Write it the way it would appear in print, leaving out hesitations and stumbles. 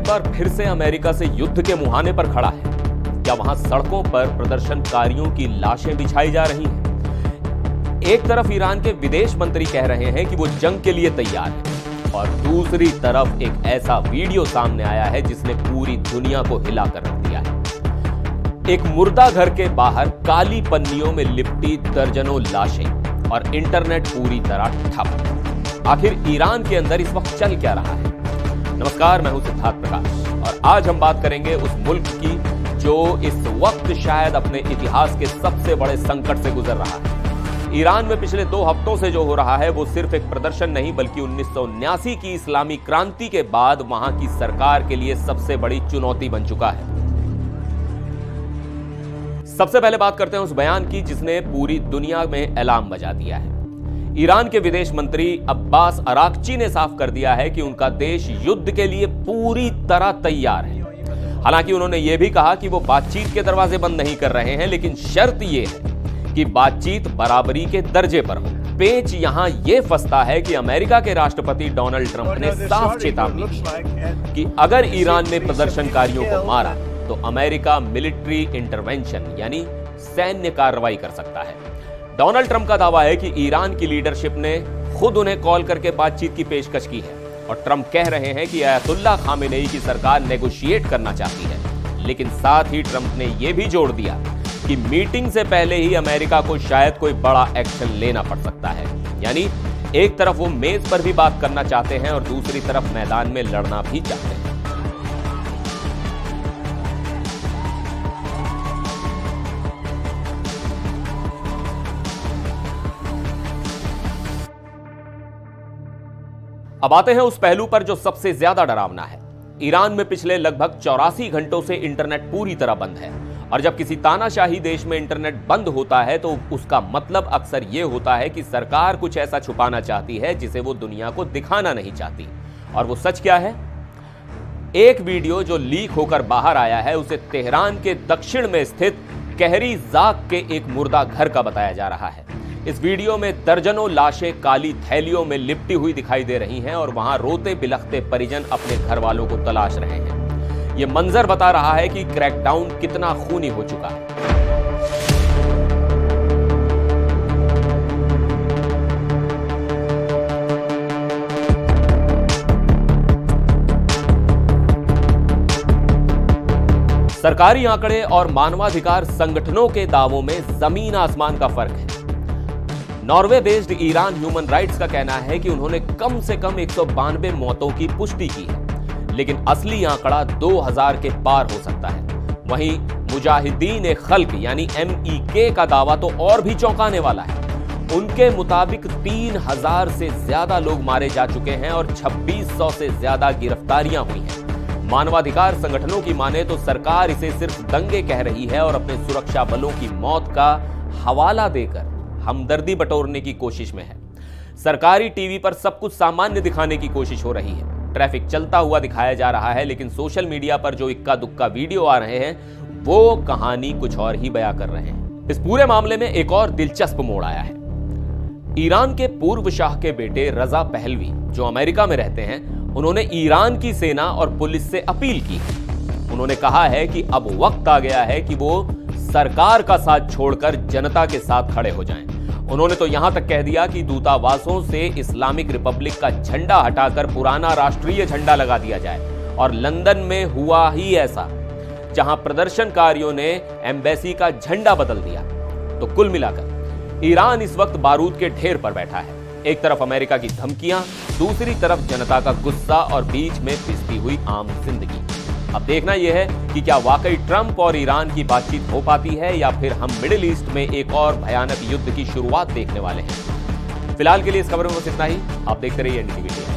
एक बार फिर से अमेरिका से युद्ध के मुहाने पर खड़ा है। क्या वहां सड़कों पर प्रदर्शनकारियों की लाशें बिछाई जा रही हैं? एक तरफ ईरान के विदेश मंत्री कह रहे हैं कि वो जंग के लिए तैयार है और दूसरी तरफ एक ऐसा वीडियो सामने आया है जिसने पूरी दुनिया को हिलाकर रख दिया है। एक मुर्दा घर के बाहर काली पन्नियों में लिपटी दर्जनों लाशें और इंटरनेट पूरी तरह ठप। आखिर ईरान के अंदर इस वक्त चल क्या रहा है? नमस्कार, मैं हूं सिद्धार्थ प्रकाश और आज हम बात करेंगे उस मुल्क की जो इस वक्त शायद अपने इतिहास के सबसे बड़े संकट से गुजर रहा है। ईरान में पिछले 2 हफ्तों से जो हो रहा है वो सिर्फ एक प्रदर्शन नहीं बल्कि 1979 की इस्लामी क्रांति के बाद वहां की सरकार के लिए सबसे बड़ी चुनौती बन चुका है। सबसे पहले बात करते हैं उस बयान की जिसने पूरी दुनिया में अलार्म बजा दिया है। ईरान के विदेश मंत्री अब्बास अराक्ची ने साफ कर दिया है कि उनका देश युद्ध के लिए पूरी तरह तैयार है। हालांकि उन्होंने यह भी कहा कि वो बातचीत के दरवाजे बंद नहीं कर रहे हैं, लेकिन शर्त यह है कि बातचीत बराबरी के दर्जे पर हो। पेच यहां यह फंसता है कि अमेरिका के राष्ट्रपति डोनाल्ड ट्रंप ने साफ चेतावनी दी कि अगर ईरान ने प्रदर्शनकारियों को मारा तो अमेरिका मिलिट्री इंटरवेंशन यानी सैन्य कार्रवाई कर सकता है। डोनाल्ड ट्रंप का दावा है कि ईरान की लीडरशिप ने खुद उन्हें कॉल करके बातचीत की पेशकश की है और ट्रंप कह रहे हैं कि अयतुल्ला खामेनेई की सरकार नेगोशिएट करना चाहती है। लेकिन साथ ही ट्रंप ने यह भी जोड़ दिया कि मीटिंग से पहले ही अमेरिका को शायद कोई बड़ा एक्शन लेना पड़ सकता है। यानी एक तरफ वो मेज पर भी बात करना चाहते हैं और दूसरी तरफ मैदान में लड़ना भी चाहते हैं। अब आते हैं उस पहलू पर जो सबसे ज्यादा डरावना है। ईरान में पिछले लगभग 84 घंटों से इंटरनेट पूरी तरह बंद है और जब किसी तानाशाही देश में इंटरनेट बंद होता है तो उसका मतलब अक्सर यह होता है कि सरकार कुछ ऐसा छुपाना चाहती है जिसे वो दुनिया को दिखाना नहीं चाहती। और वो सच क्या है? एक वीडियो जो लीक होकर बाहर आया है उसे तेहरान के दक्षिण में स्थित कहरी जाक के एक मुर्दा घर का बताया जा रहा है। इस वीडियो में दर्जनों लाशें काली थैलियों में लिपटी हुई दिखाई दे रही हैं और वहां रोते बिलखते परिजन अपने घर वालों को तलाश रहे हैं। यह मंजर बता रहा है कि क्रैकडाउन कितना खूनी हो चुका है। सरकारी आंकड़े और मानवाधिकार संगठनों के दावों में जमीन आसमान का फर्क है। Norway based Iran human rights का कहना है कि उन्होंने कम से कम 192 मौतों की पुष्टि की है, लेकिन असली आंकड़ा 2000 के पार हो सकता है। वहीं मुजाहिदीन खल्क यानी MEK का दावा तो और भी चौंकाने वाला है। उनके मुताबिक 3000 से ज्यादा लोग मारे जा चुके हैं और 2600 से ज्यादा गिरफ्तारियां हुई हैं। मानवाधिकार संगठनों की माने तो सरकार इसे सिर्फ दंगे कह रही है और अपने सुरक्षा बलों की मौत का हवाला देकर हमदर्दी बटोरने की कोशिश में है। सरकारी टीवी पर सब कुछ सामान्य दिखाने की कोशिश हो रही है। ट्रैफिक चलता हुआ दिखाया जा रहा है, लेकिन सोशल मीडिया पर जो इक्का दुक्का वीडियो आ रहे हैं वो कहानी कुछ और ही बयां कर रहे हैं। इस पूरे मामले में एक और दिलचस्प मोड़ आया है। ईरान के पूर्व शाह के बेटे रजा पहलवी जो अमेरिका में रहते हैं, उन्होंने ईरान की सेना और पुलिस से अपील की है। उन्होंने कहा है कि अब वक्त आ गया है कि वो सरकार का साथ छोड़कर जनता के साथ खड़े हो जाएं। उन्होंने तो यहां तक कह दिया कि दूतावासों से इस्लामिक रिपब्लिक का झंडा हटाकर पुराना राष्ट्रीय झंडा लगा दिया जाए। और लंदन में हुआ ही ऐसा, जहां प्रदर्शनकारियों ने एम्बेसी का झंडा बदल दिया। तो कुल मिलाकर ईरान इस वक्त बारूद के ढेर पर बैठा है। एक तरफ अमेरिका की धमकियां, दूसरी तरफ जनता का गुस्सा और बीच में पिसती हुई आम जिंदगी। अब देखना यह है कि क्या वाकई ट्रंप और ईरान की बातचीत हो पाती है या फिर हम मिडिल ईस्ट में एक और भयानक युद्ध की शुरुआत देखने वाले हैं। फिलहाल के लिए इस खबर में बस इतना ही। आप देखते रहिए NDTV।